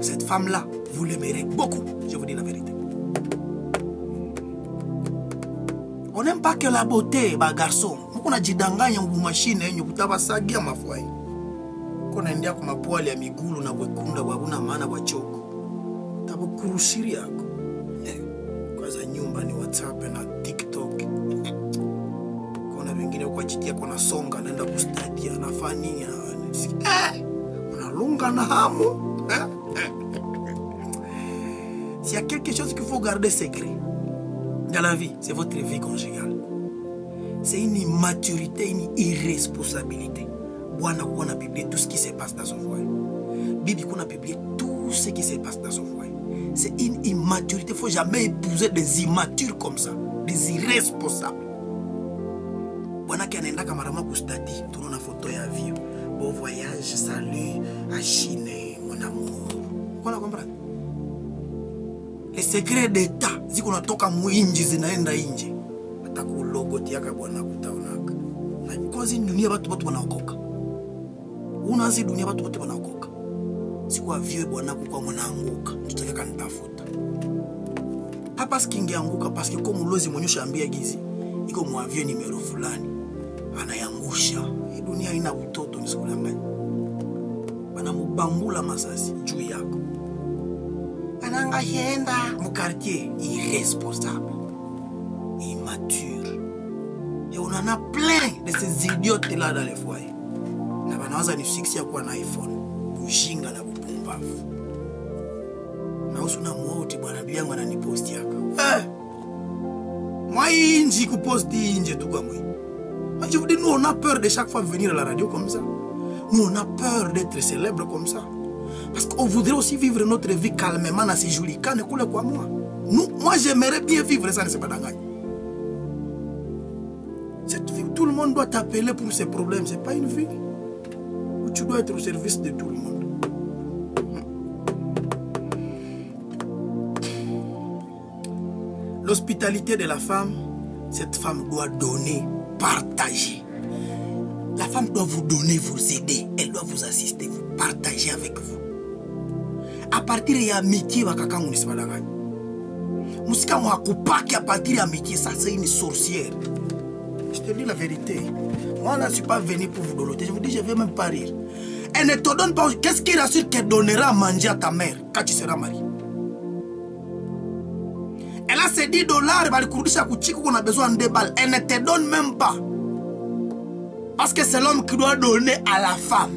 Cette femme-là, vous l'aimerez beaucoup. Je vous dis la vérité. On n'aime pas que la beauté, bah garçon. On a dit d'anganya ou machine, on a dit ma foi. On a dit que ma poêle ya migulu na wekunda wabuna mana wachoko. Tabo kurushiri yako. Kwa za nyumba ni WhatsApp na TikTok. Kuna wengine kwa jitia kuna songa naenda kustadia nafania. Unalunga na hamu. S'il y a quelque chose qu'il faut garder secret dans la vie, c'est votre vie conjugale. C'est une immaturité, une irresponsabilité. Bwana a publié tout ce qui se passe dans son foyer. Bibi a publié tout ce qui se passe dans son foyer. C'est une immaturité. Il ne faut jamais épouser des immatures comme ça, des irresponsables. Bwana qui a un camarade pour stati, tout le monde a photo et avion. Bon voyage, salut, à Chine, mon amour. Vous comprenez? Les secrets d'État, si on a toka mwinji zinaenda inje, ataku logo tiaka bwana kutaonaka. Na because dunia watu wanaokoka. Unaanza dunia watu wanaokoka. Sikuwa vieux bwana kwa mwananguka, tutaka nitafuta. Hapa sikingeanguka parce que comme ulozi monyosha ambia gizi, iko mwavio nimero fulani. Anayangusha. Hii dunia ina utoto nisikulanganya. Bana mubambula masasi juu yako. Ananga yenda mu quartier irresponsable, immature. Et on en a plein de ces idiotes là dans les foyers. Na banawaza ni fixia kwa na iPhone, ujinga na bupumbavu. Na usuna mwoti bwana bibi yangu ananiposti yaka. Moi inji kuposti inje tu kwa moi. Je vous dis, nous on a peur de chaque fois venir à la radio comme ça. Nous on a peur d'être célèbre comme ça. Parce qu'on voudrait aussi vivre notre vie calmement dans ces jolis cas, ne coule quoi moi. Moi j'aimerais bien vivre ça, ne c'est pas d'engager. Cette vie où tout le monde doit t'appeler pour ses problèmes, c'est pas une vie où tu dois être au service de tout le monde. L'hospitalité de la femme, cette femme doit donner, partager. La femme doit vous donner, vous aider, elle doit vous assister, vous partager avec vous. À partir de l'amitié, à partir de l'amitié, ça c'est une sorcière. Je te dis la vérité. Moi, je ne suis pas venu pour vous doloter. Je vous dis, je ne vais même pas rire. Elle ne te donne pas. Qu'est-ce qui rassure qu'elle donnera à manger à ta mère quand tu seras marié? Elle a ses 10 $, qu'on a besoin de balles. Elle ne te donne même pas. Parce que c'est l'homme qui doit donner à la femme.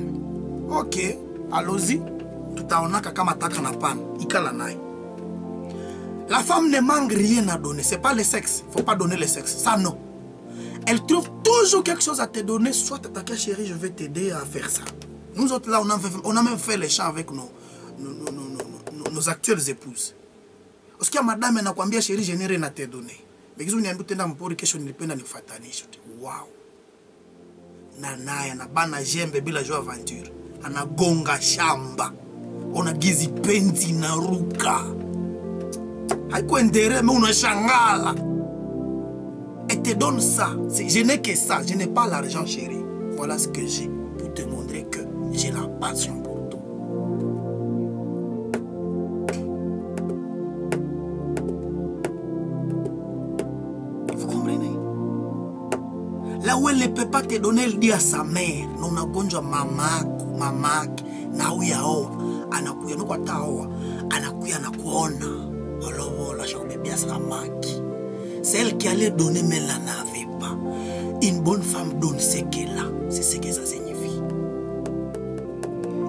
Ok, allons-y. Tout à l'heure, la femme ne manque rien à donner. Ce n'est pas le sexe. Il ne faut pas donner le sexe. Ça, non. Elle trouve toujours quelque chose à te donner. Soit t'attaquer, chérie, je vais t'aider à faire ça. Nous autres, là, on a même fait les chants avec nos actuelles épouses. Parce que madame, elle a dit, chérie, je n'ai rien à te donner. Mais ils ont dit, je n'ai pas de wow. Nanaya, na bana jembe bila jo aventure. Anagonga shamba. Ona gizi penzi na ruka. Haiko endere, mais unashangala. Elle te donne ça. Je n'ai que ça. Je n'ai pas l'argent, chérie. Voilà ce que j'ai. Pour te montrer que j'ai la passion pour toi. Vous comprenez? Là où elle ne peut pas te donner, elle dit à sa mère. Non, a gonja mamaki. Na uyao. Anakuya no kwa taoa. Anakuya na kuona. Olovola shobebia samaki. Celle qui allait donner, mais la n'avait pas. Une bonne femme donne ce qu'elle a. C'est ce que ça signifie.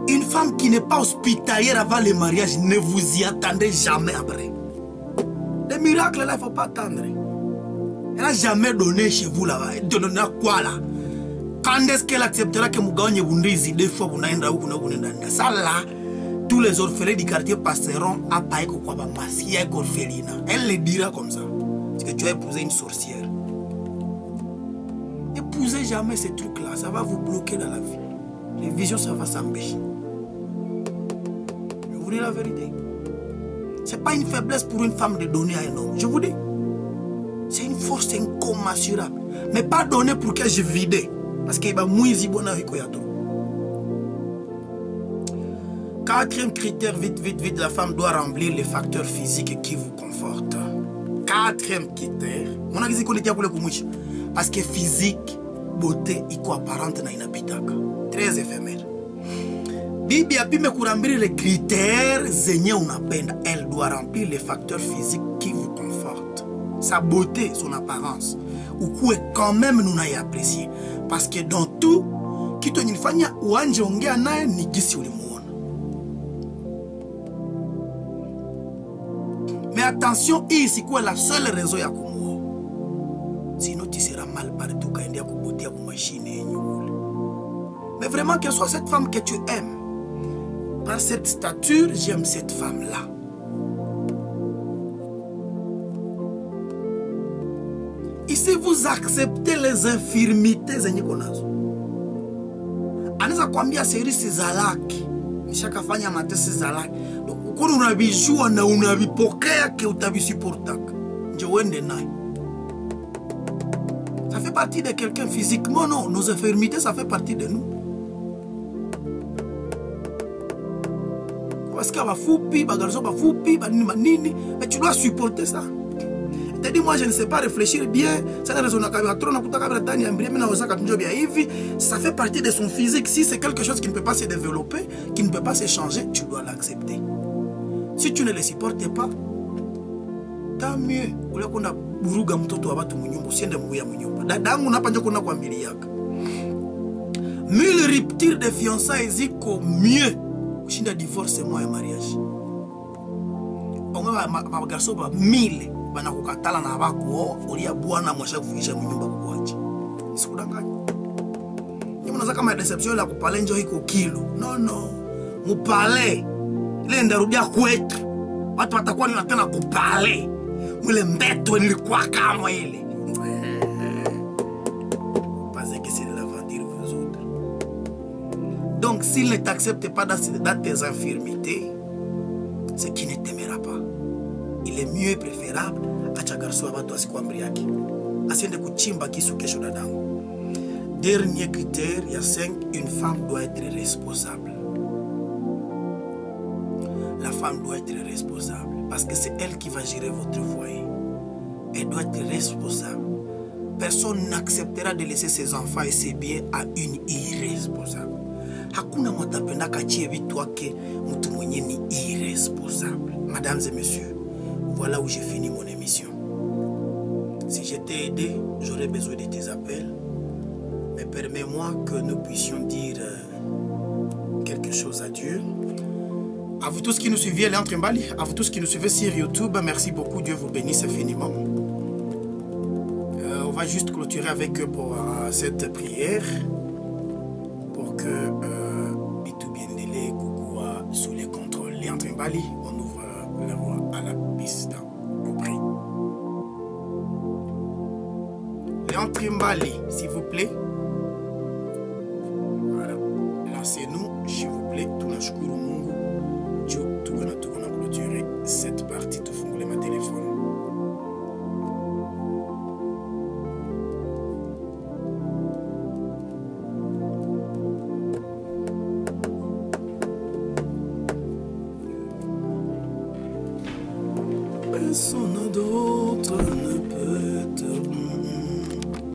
Une femme qui n'est pas hospitalière avant le mariage, ne vous y attendez jamais après. Les miracles là, il ne faut pas attendre. Elle n'a jamais donné chez vous là-bas. Elle donne quoi là? Quand est-ce qu'elle acceptera que vous gagnez des fois vous n'avez pas ça là? Tous les orphelins du quartier passeront à Païko Kwabamasi, elle le dira comme ça. Parce que tu as épousé une sorcière. Épousez jamais ces trucs-là, ça va vous bloquer dans la vie. Les visions, ça va s'empêcher. Je vous dis la vérité. Ce n'est pas une faiblesse pour une femme de donner à un homme. Je vous dis. C'est une force incommensurable. Mais pas donner pour que je vide. Parce qu'il va mouiller si bon avec Koyato. Quatrième critère, vite, la femme doit remplir les facteurs physiques qui vous confortent. Quatrième critère, on a dit qu'on était pour le kumouch. Parce que physique, beauté, apparente na inapitaka. Très éphémère. Bibi a pu me remplir les critères, zenye unapenda. Elle doit remplir les facteurs physiques qui vous confortent. Sa beauté, son apparence. Ou quoi quand même nous n'ayons apprécié. Parce que dans tout, qui te nifanya uanje ongea naye ni gisi ulimuona. Mais attention, ici quoi la seule raison ya kumuoa. Sinon tu seras mal partout quand il y a beauté à machine. Mais vraiment qu'elle soit cette femme que tu aimes. Par cette stature, j'aime cette femme-là. Ici, vous acceptez les infirmités. Anaweza kuambia serisi zalaki. Nishakafanya matesi zalaki. Kuna unavijua na unavipokea ke utavisupportaka. Nje uende naye. Ça fait partie de quelqu'un physiquement, non. Nos infirmités, ça fait partie de nous. Parce qu'il y a des foupi, des garçons, des foupi, des manini, mais tu dois supporter ça. Tu dis, moi je ne sais pas réfléchir bien, ça fait partie de son physique. Si c'est quelque chose qui ne peut pas se développer, qui ne peut pas se changer, tu dois l'accepter. Si tu ne le supportes pas, tant mieux. Mille ruptures de fiançailles ziko mieux kushinda divorce moya mariage. Onga garçon ba 1000 bana kukatala na bako olia bwana mwasha kufikisha mnyumba kuacha. Sikudanganya. Nyuma naza kama deception la kupale njo iko kilo. No. Mupale. Ile ndarudia kwetu. Watu watakuwa ni tena kupale. Mwile mbeto nilikuwa kama ile. Donc, s'il ne t'accepte pas dans tes infirmités, c'est qu'il ne t'aimera pas. Il est mieux préférable à Tchagarso Abato Asikwambriaki. Asiende kuchimba kisu kesho dadangu. Dernier critère, il y a 5, une femme doit être responsable. La femme doit être responsable parce que c'est elle qui va gérer votre foyer. Elle doit être responsable. Personne n'acceptera de laisser ses enfants et ses biens à une irresponsable. Hakuna mwatapenda kachie vitu wake mtu mwenye ni irresponsable. Mesdames et messieurs, voilà où j'ai fini mon émission. Si je t'ai aidé, j'aurais besoin de tes appels. Mais permets-moi que nous puissions dire quelque chose à Dieu. À vous tous qui nous suiviez, Léon Trimbali, à vous tous qui nous suivez sur YouTube, merci beaucoup, Dieu vous bénisse infiniment. On va juste clôturer avec eux pour cette prière, pour que Bitou Biendele Koukoua sous les contrôles. Léon Trimbali, on ouvre la voie à la piste. On prie. Léon Trimbali, s'il vous plaît. Voilà. Laissez-nous, s'il vous plaît, tout le shukuru Mungu. Tout le monde a clôturé cette partie. Tout le monde a téléphone. Personne d'autre ne peut